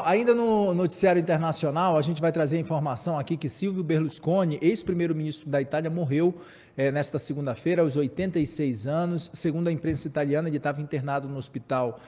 Ainda no noticiário internacional, a gente vai trazer a informação aqui que Silvio Berlusconi, ex-primeiro-ministro da Itália, morreu nesta segunda-feira, aos 86 anos. Segundo a imprensa italiana, ele estava internado no hospital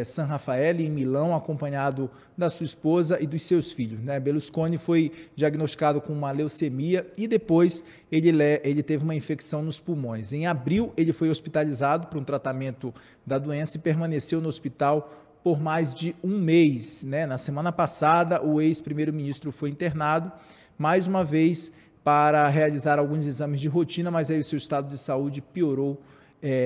San Raffaele, em Milão, acompanhado da sua esposa e dos seus filhos, né? Berlusconi foi diagnosticado com uma leucemia e depois ele teve uma infecção nos pulmões. Em abril, ele foi hospitalizado para um tratamento da doença e permaneceu no hospital por mais de um mês, né? Na semana passada, o ex-primeiro-ministro foi internado, mais uma vez, para realizar alguns exames de rotina, mas aí o seu estado de saúde piorou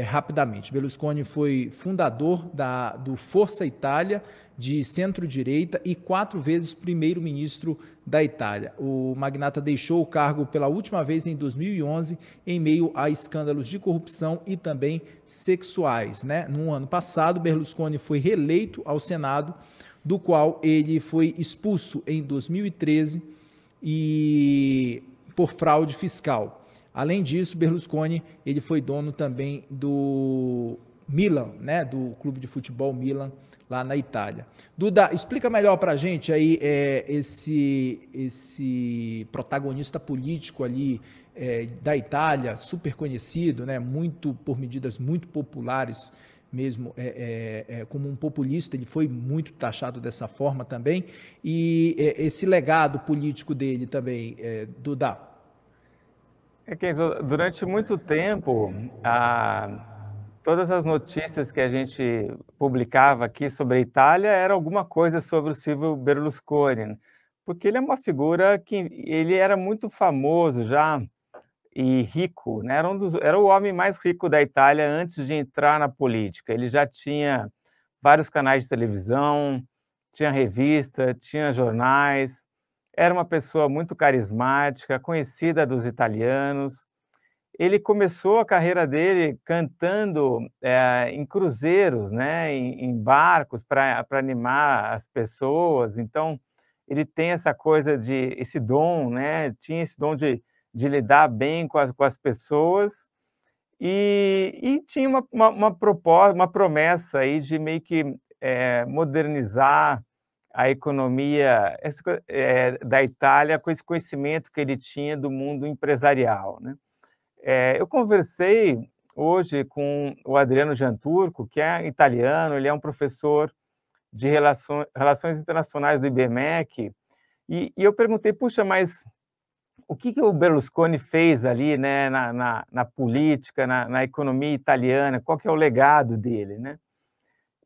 rapidamente. Berlusconi foi fundador do Força Itália, de centro-direita, e 4 vezes primeiro-ministro da Itália. O magnata deixou o cargo pela última vez em 2011, em meio a escândalos de corrupção e também sexuais, né? No ano passado, Berlusconi foi reeleito ao Senado, do qual ele foi expulso em 2013 e por fraude fiscal. Além disso, Berlusconi ele foi dono também do Milan, né, do clube de futebol Milan, lá na Itália. Duda, explica melhor para a gente aí esse protagonista político ali da Itália, super conhecido, né, muito por medidas muito populares mesmo, como um populista, ele foi muito taxado dessa forma também, e esse legado político dele também, Duda. Kenzo, durante muito tempo, todas as notícias que a gente publicava aqui sobre a Itália era alguma coisa sobre o Silvio Berlusconi, né? Porque ele é uma figura que ele era muito famoso já e rico, né? Era o homem mais rico da Itália antes de entrar na política. Ele já tinha vários canais de televisão, tinha revista, tinha jornais, era uma pessoa muito carismática, conhecida dos italianos. Ele começou a carreira dele cantando em cruzeiros, né, em barcos, para animar as pessoas. Então, ele tem essa coisa esse dom, né, tinha esse dom de lidar bem com as pessoas, e tinha uma proposta, uma promessa aí de meio que modernizar a economia da Itália com esse conhecimento que ele tinha do mundo empresarial, né? Eu conversei hoje com o Adriano Janturco, que é italiano, ele é um professor de Relações Internacionais do IBMEC, e eu perguntei, puxa, mas o que o Berlusconi fez ali, né, na política, na economia italiana, qual que é o legado dele, né?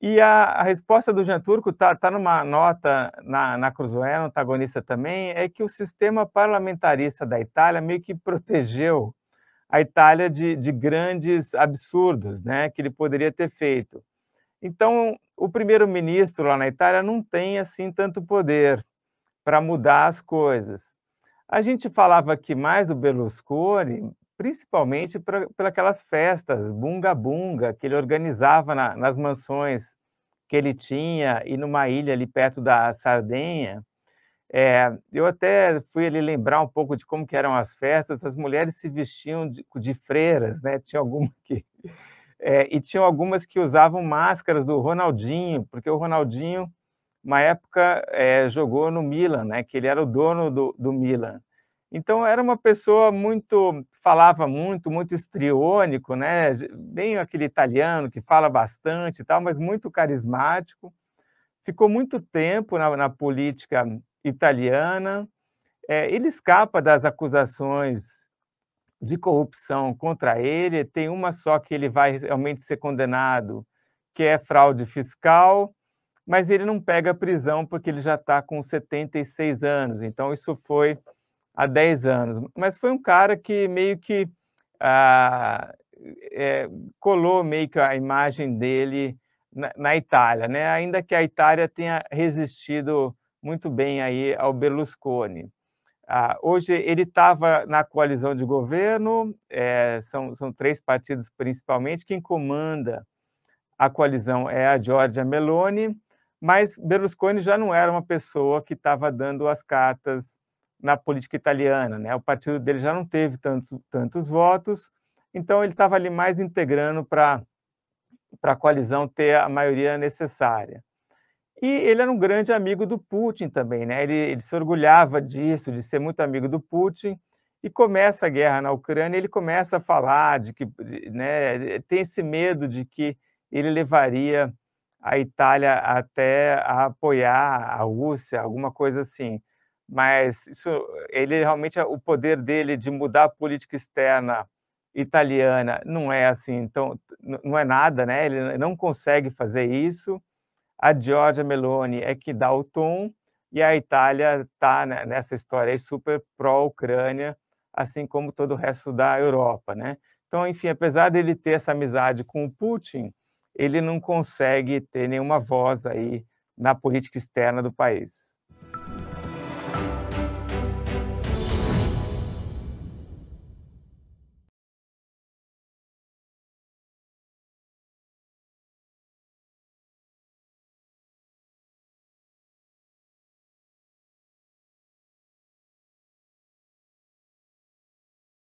E a resposta do Janturco tá numa nota na Cruzoé, no antagonista também, é que o sistema parlamentarista da Itália meio que protegeu a Itália de grandes absurdos, né, que ele poderia ter feito. Então, o primeiro-ministro lá na Itália não tem assim tanto poder para mudar as coisas. A gente falava aqui mais do Berlusconi, principalmente pelas festas bunga-bunga que ele organizava nas mansões que ele tinha e numa ilha ali perto da Sardenha. Eu até fui ali lembrar um pouco de como que eram as festas, as mulheres se vestiam de freiras, né? Tinha alguma e tinham algumas que usavam máscaras do Ronaldinho, porque o Ronaldinho, uma época, jogou no Milan, né? Que ele era o dono do Milan. Então, era uma pessoa falava muito histriônico, né? Bem aquele italiano que fala bastante e tal, mas muito carismático. Ficou muito tempo na política italiana. Ele escapa das acusações de corrupção contra ele, tem uma só que ele vai realmente ser condenado, que é fraude fiscal, mas ele não pega prisão porque ele já está com 76 anos, então isso foi há 10 anos. Mas foi um cara que meio que colou meio que a imagem dele na Itália, né? Ainda que a Itália tenha resistido muito bem aí ao Berlusconi. Hoje ele estava na coalizão de governo, são 3 partidos principalmente, quem comanda a coalizão é a Giorgia Meloni, mas Berlusconi já não era uma pessoa que estava dando as cartas na política italiana, né? O partido dele já não teve tantos votos, então ele estava ali mais integrando para a coalizão ter a maioria necessária. E ele era um grande amigo do Putin também, né? Ele se orgulhava disso, de ser muito amigo do Putin, e começa a guerra na Ucrânia, ele começa a falar de que, né, tem esse medo de que ele levaria a Itália até a apoiar a Rússia, alguma coisa assim. Mas isso, ele realmente, o poder dele de mudar a política externa italiana não é assim, então não é nada, né? Ele não consegue fazer isso. A Giorgia Meloni é que dá o tom, e a Itália está nessa história aí super pró-Ucrânia, assim como todo o resto da Europa, né? Então, enfim, apesar dele ter essa amizade com o Putin, ele não consegue ter nenhuma voz aí na política externa do país.